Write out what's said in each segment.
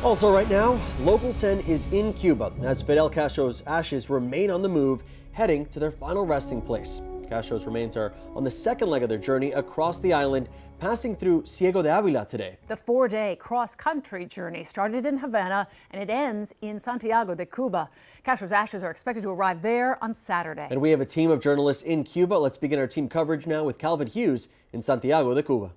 Also right now, Local 10 is in Cuba as Fidel Castro's ashes remain on the move, heading to their final resting place. Castro's remains are on the second leg of their journey across the island, passing through Ciego de Avila today. The 4-day cross-country journey started in Havana and it ends in Santiago de Cuba. Castro's ashes are expected to arrive there on Saturday. And we have a team of journalists in Cuba. Let's begin our team coverage now with Calvin Hughes in Santiago de Cuba.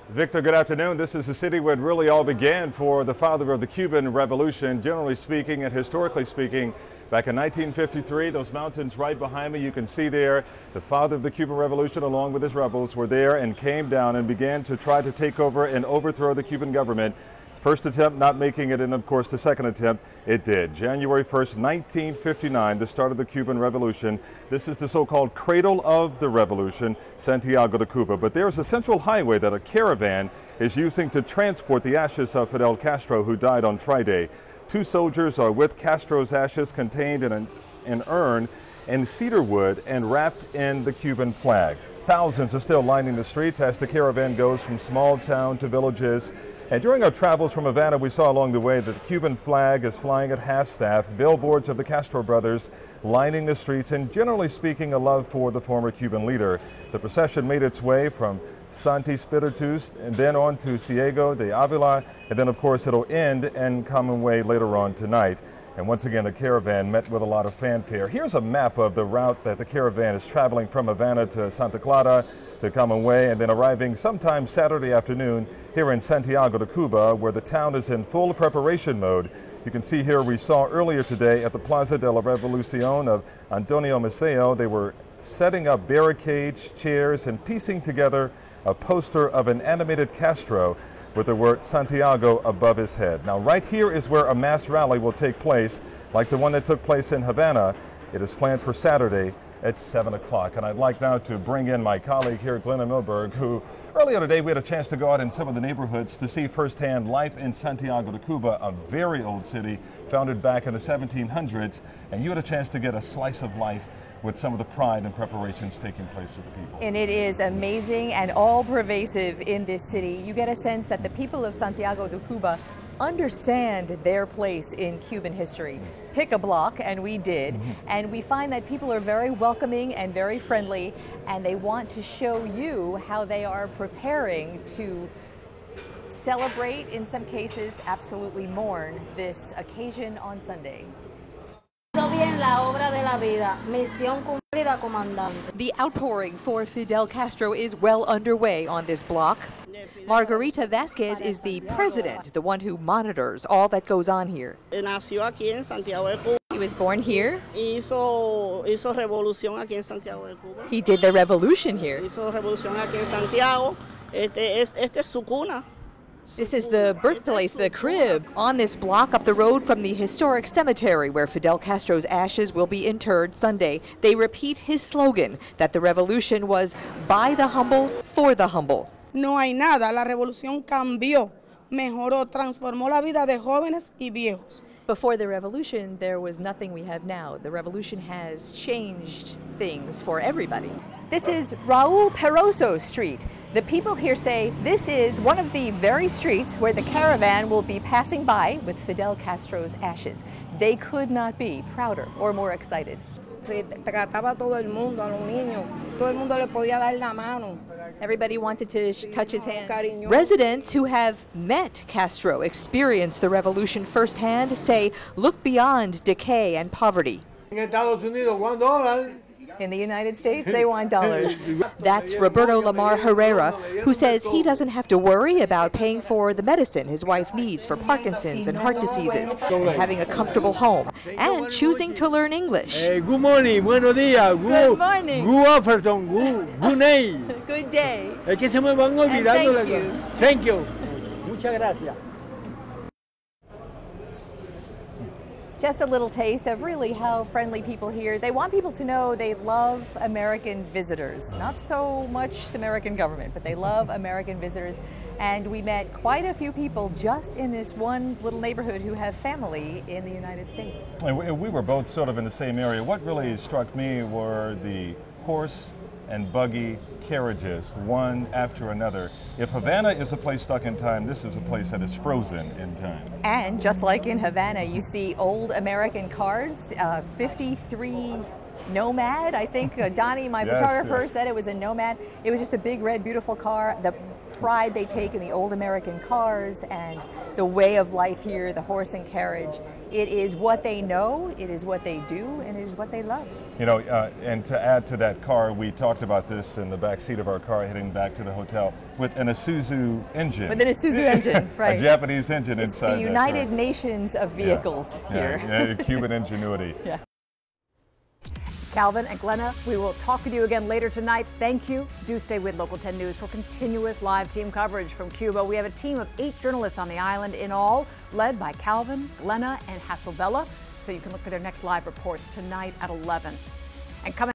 Victor, good afternoon. This is the city where it really all began for the father of the Cuban Revolution. Generally speaking and historically speaking, back in 1953, those mountains right behind me, you can see there, the father of the Cuban Revolution along with his rebels were there and came down and began to try to take over and overthrow the Cuban government. First attempt not making it, and of course the second attempt, it did. January 1st, 1959, the start of the Cuban Revolution. This is the so-called cradle of the revolution, Santiago de Cuba. But there's a central highway that a caravan is using to transport the ashes of Fidel Castro, who died on Friday. 2 soldiers are with Castro's ashes contained in an urn in cedar wood and wrapped in the Cuban flag. Thousands are still lining the streets as the caravan goes from small town to villages. And during our travels from Havana, we saw along the way that the Cuban flag is flying at half-staff, billboards of the Castro brothers lining the streets, and generally speaking, a love for the former Cuban leader. The procession made its way from Santi Spiritus and then on to Ciego de Avila, and then of course it'll end in Common Way later on tonight. And once again, the caravan met with a lot of fanfare. Here's a map of the route that the caravan is traveling from Havana to Santa Clara, to Common Way, and then arriving sometime Saturday afternoon here in Santiago de Cuba, where the town is in full preparation mode. You can see here we saw earlier today at the Plaza de la Revolucion of Antonio Maceo, they were setting up barricades, chairs, and piecing together a poster of an animated Castro with the word Santiago above his head. Now right here is where a mass rally will take place, like the one that took place in Havana. It is planned for Saturday at 7 o'clock. And I'd like now to bring in my colleague here, Glenna Milberg, who earlier today we had a chance to go out in some of the neighborhoods to see firsthand life in Santiago de Cuba, a very old city founded back in the 1700s. And you had a chance to get a slice of life with some of the pride and preparations taking place for the people. And it is amazing and all pervasive in this city. You get a sense that the people of Santiago de Cuba understand their place in Cuban history. Pick a block, and we did, and we find that people are very welcoming and very friendly, and they want to show you how they are preparing to celebrate, in some cases absolutely mourn, this occasion on Sunday. The outpouring for Fidel Castro is well underway on this block. Margarita Vasquez is the president, the one who monitors all that goes on here. He was born here. He did the revolution here. This is the birthplace, the crib, on this block up the road from the historic cemetery where Fidel Castro's ashes will be interred Sunday. They repeat his slogan that the revolution was by the humble, for the humble. No hay nada, la revolución cambió, mejoró, transformó la vida de jóvenes y viejos. Before the revolution, there was nothing we have now. The revolution has changed things for everybody. This is Raul Peroso Street. The people here say this is one of the very streets where the caravan will be passing by with Fidel Castro's ashes. They could not be prouder or more excited. Everybody wanted to touch his hand. Residents who have met Castro, experienced the revolution firsthand, say look beyond decay and poverty. In the United States, they want dollars. That's Roberto Lamar Herrera, who says he doesn't have to worry about paying for the medicine his wife needs for Parkinson's and heart diseases, and having a comfortable home, and choosing to learn English. Good morning, buenos días, good morning, good afternoon, good night. Good day. Es que se me van olvidando las cosas. Thank you. Muchas gracias. Just a little taste of really how friendly people here. They want people to know they love American visitors. Not so much the American government, but they love American visitors. And we met quite a few people just in this one little neighborhood who have family in the United States. And we were both sort of in the same area. What really struck me were the horse and buggy carriages, one after another. If Havana is a place stuck in time, this is a place that is frozen in time. And just like in Havana, you see old American cars, 53 Nomad, I think. Donnie, my photographer, said it was a Nomad. It was just a big, red, beautiful car. The pride they take in the old American cars and the way of life here, the horse and carriage. It is what they know, it is what they do, and it is what they love. You know, and to add to that car, we talked about this in the back seat of our car heading back to the hotel with an Isuzu engine. With an Isuzu engine, right. A Japanese engine It's inside. the United Nations of vehicles here. Yeah, Cuban ingenuity. Yeah. Calvin and Glenna, we will talk with you again later tonight. Thank you. Do stay with Local 10 News for continuous live team coverage from Cuba. We have a team of 8 journalists on the island in all, led by Calvin, Glenna, and Hatzel Vela. So you can look for their next live reports tonight at 11. And coming